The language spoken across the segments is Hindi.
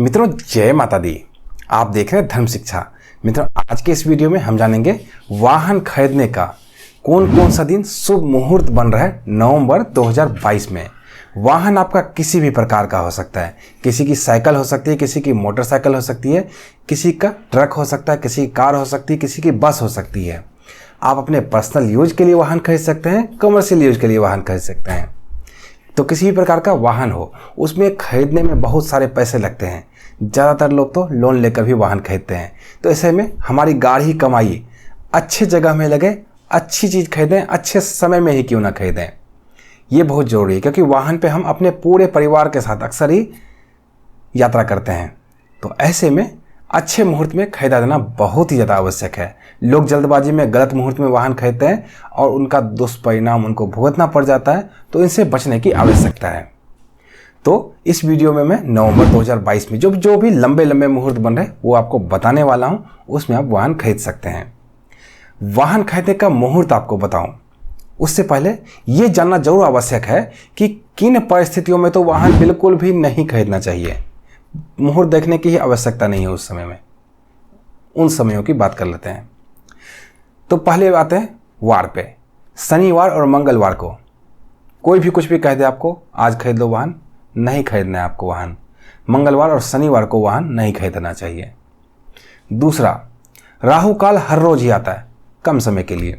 मित्रों, जय माता दी। आप देख रहे हैं धर्म शिक्षा। मित्रों, आज के इस वीडियो में हम जानेंगे वाहन खरीदने का कौन कौन सा दिन शुभ मुहूर्त बन रहा है नवंबर 2022 में। वाहन आपका किसी भी प्रकार का हो सकता है। किसी की साइकिल हो सकती है, किसी की मोटरसाइकिल हो सकती है, किसी का ट्रक हो सकता है, किसी की कार हो सकती है, किसी की बस हो सकती है। आप अपने पर्सनल यूज के लिए वाहन खरीद सकते हैं, कमर्शियल यूज के लिए वाहन खरीद सकते हैं। तो किसी भी प्रकार का वाहन हो, उसमें खरीदने में बहुत सारे पैसे लगते हैं। ज़्यादातर लोग तो लोन लेकर भी वाहन खरीदते हैं। तो ऐसे में हमारी गाढ़ी कमाई अच्छे जगह में लगे, अच्छी चीज़ खरीदें, अच्छे समय में ही क्यों ना खरीदें। ये बहुत ज़रूरी है, क्योंकि वाहन पे हम अपने पूरे परिवार के साथ अक्सर ही यात्रा करते हैं। तो ऐसे में अच्छे मुहूर्त में खरीदा जाना बहुत ही ज़्यादा आवश्यक है। लोग जल्दबाजी में गलत मुहूर्त में वाहन खरीदते हैं और उनका दुष्परिणाम उनको भुगतना पड़ जाता है। तो इनसे बचने की आवश्यकता है। तो इस वीडियो में मैं नवंबर 2022 में जो भी लंबे लंबे मुहूर्त बन रहे वो आपको बताने वाला हूँ। उसमें आप वाहन खरीद सकते हैं। वाहन खरीदने का मुहूर्त आपको बताऊँ उससे पहले ये जानना जरूर आवश्यक है कि किन परिस्थितियों में तो वाहन बिल्कुल भी नहीं खरीदना चाहिए। मुहूर्त देखने की ही आवश्यकता नहीं है उस समय में। उन समयों की बात कर लेते हैं। तो पहले आते हैं वार पे। शनिवार और मंगलवार को कोई भी कुछ भी कह दे आपको, आज खरीद लो वाहन, नहीं खरीदना है आपको वाहन। मंगलवार और शनिवार को वाहन नहीं खरीदना चाहिए। दूसरा, राहु काल हर रोज ही आता है कम समय के लिए।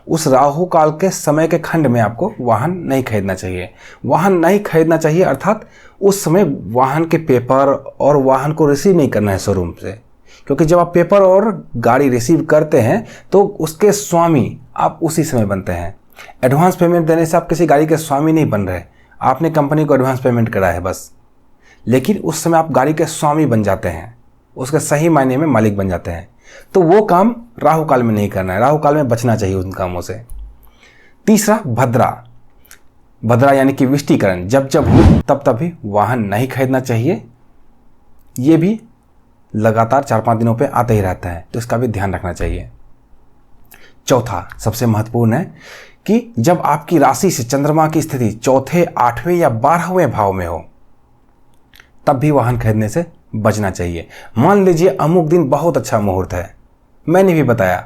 उस राहु काल के समय के खंड में आपको वाहन नहीं खरीदना चाहिए। वाहन नहीं खरीदना चाहिए अर्थात उस समय वाहन के पेपर और वाहन को रिसीव नहीं करना है शोरूम से। क्योंकि जब आप पेपर और गाड़ी रिसीव करते हैं तो उसके स्वामी आप उसी समय बनते हैं। एडवांस पेमेंट देने से आप किसी गाड़ी के स्वामी नहीं बन रहे। आपने कंपनी को एडवांस पेमेंट करा है बस, लेकिन उस समय आप गाड़ी के स्वामी बन जाते हैं, उसके सही मायने में मालिक बन जाते हैं। तो वो काम राहु काल में नहीं करना है। राहु काल में बचना चाहिए उन कामों से। तीसरा, भद्रा यानी कि विष्टिकरण जब जब हो तब तब भी वाहन नहीं खरीदना चाहिए। ये भी लगातार 4-5 दिनों पे आते ही रहता है, तो इसका भी ध्यान रखना चाहिए। चौथा सबसे महत्वपूर्ण है कि जब आपकी राशि से चंद्रमा की स्थिति चौथे, 8वें या 12वें भाव में हो, तब भी वाहन खरीदने से बचना चाहिए। मान लीजिए अमुक दिन बहुत अच्छा मुहूर्त है, मैंने भी बताया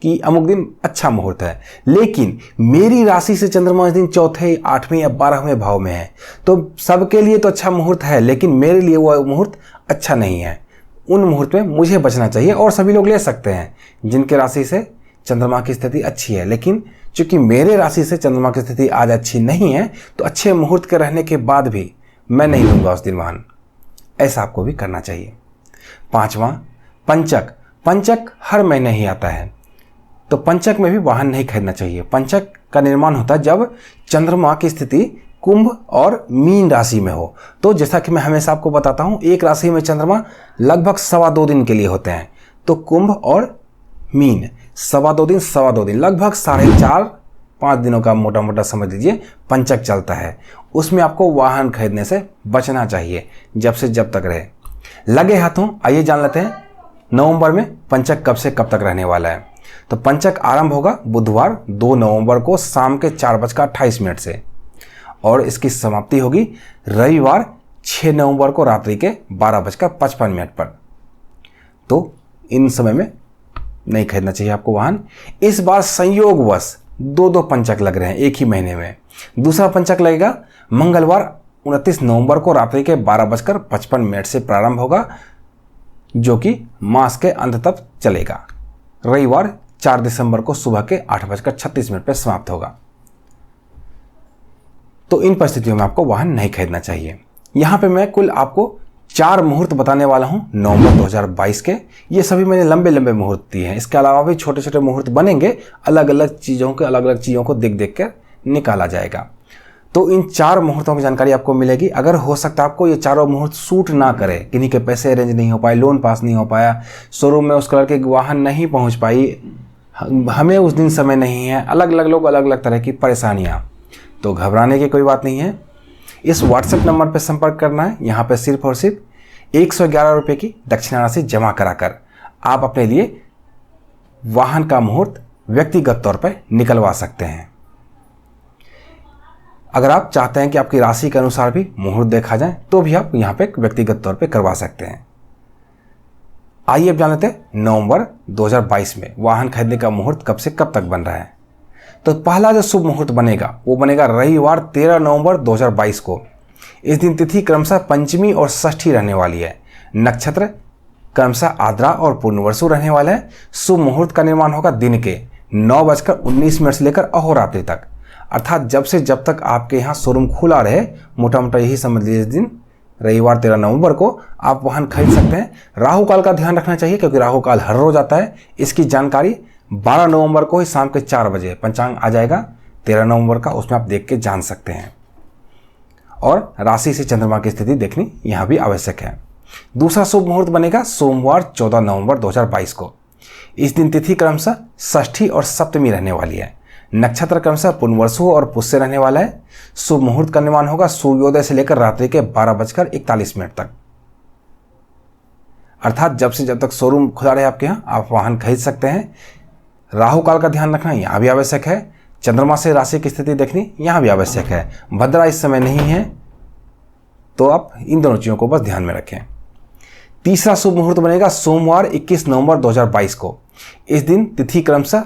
कि अमुक दिन अच्छा मुहूर्त है, लेकिन मेरी राशि से चंद्रमा इस दिन चौथे, 8वें या 12वें भाव में है। तो सबके लिए तो अच्छा मुहूर्त है, लेकिन मेरे लिए वो मुहूर्त अच्छा नहीं है। उन मुहूर्त में मुझे बचना चाहिए। और सभी लोग ले सकते हैं जिनके राशि से चंद्रमा की स्थिति अच्छी है, लेकिन चूंकि मेरे राशि से चंद्रमा की स्थिति आज अच्छी नहीं है, तो अच्छे मुहूर्त के रहने के बाद भी मैं नहीं लूँगा उस दिन वाहन। ऐसा आपको भी करना चाहिए। पांचवा, पंचक हर महीने ही आता है, तो पंचक में भी वाहन नहीं खरीदना चाहिए। पंचक का निर्माण होता है जब चंद्रमा की स्थिति कुंभ और मीन राशि में हो। तो जैसा कि मैं हमेशा आपको बताता हूं, एक राशि में चंद्रमा लगभग 2.25 दिन के लिए होते हैं। तो कुंभ और मीन 2.25 दिन लगभग 4.5-5 दिनों का मोटा मोटा समझ लीजिए पंचक चलता है। उसमें आपको वाहन खरीदने से बचना चाहिए जब से जब तक रहे। लगे हाथों आइए जान लेते हैं नवंबर में पंचक कब से कब तक रहने वाला है। तो पंचक आरंभ होगा बुधवार 2 नवंबर को शाम के 4:28 से, और इसकी समाप्ति होगी रविवार 6 नवंबर को रात्रि के 12:55 पर। तो इन समय में नहीं खरीदना चाहिए आपको वाहन। इस बार संयोगवश 2 पंचक लग रहे हैं एक ही महीने में। दूसरा पंचक लगेगा मंगलवार 29 नवंबर को रात्रि के 12:55 से प्रारंभ होगा, जो कि मास के अंत तक चलेगा। रविवार 4 दिसंबर को सुबह के 8:36 पर समाप्त होगा। तो इन परिस्थितियों में आपको वाहन नहीं खरीदना चाहिए। यहाँ पे मैं कुल आपको 4 मुहूर्त बताने वाला हूँ नवंबर 2022 के। ये सभी मैंने लंबे लंबे मुहूर्त दिए हैं। इसके अलावा भी छोटे छोटे मुहूर्त बनेंगे, अलग अलग चीज़ों को देख देख कर निकाला जाएगा। तो इन 4 मुहूर्तों की जानकारी आपको मिलेगी। अगर हो सकता है आपको ये चारों मुहूर्त सूट ना करे, किन्हीं के पैसे अरेंज नहीं हो पाए, लोन पास नहीं हो पाया, शोरूम में उस कलर के वाहन नहीं पहुँच पाई, हमें उस दिन समय नहीं है, अलग अलग लोग अलग अलग तरह की परेशानियाँ, तो घबराने की कोई बात नहीं है। इस व्हाट्सएप नंबर पर संपर्क करना है। यहाँ पर सिर्फ और सिर्फ 111 रुपये की दक्षिणा राशि जमा कराकर आप अपने लिए वाहन का मुहूर्त व्यक्तिगत तौर पर निकलवा सकते हैं। अगर आप चाहते हैं कि आपकी राशि के अनुसार भी मुहूर्त देखा जाए तो भी आप यहाँ पे व्यक्तिगत तौर पे करवा सकते हैं। आइए अब जान लेते हैं नवंबर 2022 में वाहन खरीदने का मुहूर्त कब से कब तक बन रहा है। तो पहला जो शुभ मुहूर्त बनेगा वो बनेगा रविवार 13 नवंबर 2022 को। इस दिन तिथि क्रमशः पंचमी और षष्ठी रहने वाली है। नक्षत्र क्रमशः आद्रा और पूर्णवसु रहने वाला है। शुभ मुहूर्त का निर्माण होगा दिन के 9:19 से लेकर अहोरात्रि तक, अर्थात जब से जब तक आपके यहाँ शोरूम खुला रहे, मोटा मोटा यही समझ लीजिए। इस दिन रविवार 13 नवंबर को आप वाहन खरीद सकते हैं। राहु काल का ध्यान रखना चाहिए क्योंकि राहु काल हर रोज आता है। इसकी जानकारी 12 नवंबर को ही शाम के 4 बजे पंचांग आ जाएगा 13 नवंबर का, उसमें आप देख के जान सकते हैं। और राशि से चंद्रमा की स्थिति देखनी यहाँ भी आवश्यक है। दूसरा शुभ मुहूर्त बनेगा सोमवार 14 नवंबर 2022 को। इस दिन तिथि क्रमशः षष्ठी और सप्तमी रहने वाली है। नक्षत्र क्रमशः पुनर्वसु और पुष्य रहने वाला है। शुभ मुहूर्त का निर्माण होगा सूर्योदय से लेकर रात्रि के 12:41 तक, अर्थात जब से जब तक शोरूम खुला रहे आपके यहाँ आप वाहन खरीद सकते हैं। राहु काल का ध्यान रखना यहाँ भी आवश्यक है। चंद्रमा से राशि की स्थिति देखनी यहाँ भी आवश्यक है। भद्रा इस समय नहीं है तो आप इन दोनों चीज़ों को बस ध्यान में रखें। तीसरा शुभ मुहूर्त बनेगा सोमवार 21 नवंबर 2022 को। इस दिन तिथि क्रमशः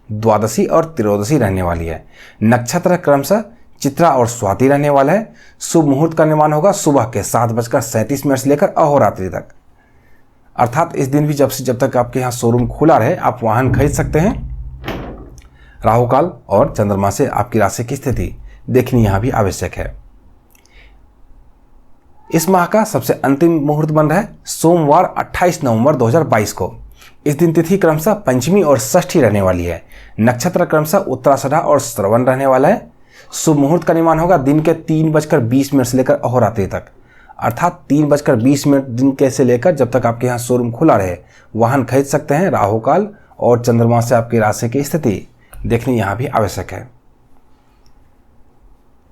द्वादशी और त्रयोदशी रहने वाली है। नक्षत्र क्रमशः चित्रा और स्वाति रहने वाला है। शुभ मुहूर्त का निर्माण होगा सुबह के 7:37 से लेकर अहोरात्रि तक, अर्थात इस दिन भी जब से जब तक आपके यहाँ शोरूम खुला रहे आप वाहन खरीद सकते हैं। राहु काल और चंद्रमा से आपकी राशि की स्थिति देखनी यहाँ भी आवश्यक है। इस माह का सबसे अंतिम मुहूर्त बन रहा है सोमवार 28 नवंबर 2022 को। इस दिन तिथि क्रमशः पंचमी और षष्ठी रहने वाली है। नक्षत्र क्रमशः उत्तराषाढ़ा और श्रवण रहने वाला है। शुभ मुहूर्त का निर्माण होगा दिन के 3:20 से लेकर अहोरात्रि तक, अर्थात 3:20 दिन के से लेकर जब तक आपके यहाँ शोरूम खुला रहे वाहन खरीद सकते हैं। राहु काल और चंद्रमा से आपकी राशि की स्थिति देखनी यहाँ भी आवश्यक है।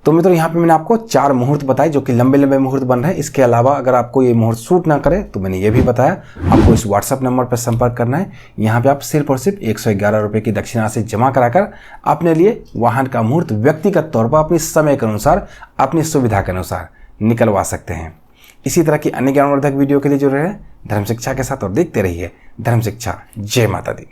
तो मित्रों यहाँ पे मैंने आपको 4 मुहूर्त बताए जो कि लंबे लंबे मुहूर्त बन रहे हैं। इसके अलावा अगर आपको ये मुहूर्त सूट ना करे तो मैंने ये भी बताया, आपको इस व्हाट्सएप नंबर पर संपर्क करना है। यहाँ पे आप सिर्फ और सिर्फ 111 रुपये की दक्षिणा से जमा कराकर अपने लिए वाहन का मुहूर्त व्यक्तिगत तौर पर अपने समय के अनुसार, अपनी सुविधा के अनुसार निकलवा सकते हैं। इसी तरह की अन्य ज्ञानवर्धक वीडियो के लिए जुड़े रहें धर्म शिक्षा के साथ और देखते रहिए धर्म शिक्षा। जय माता दी।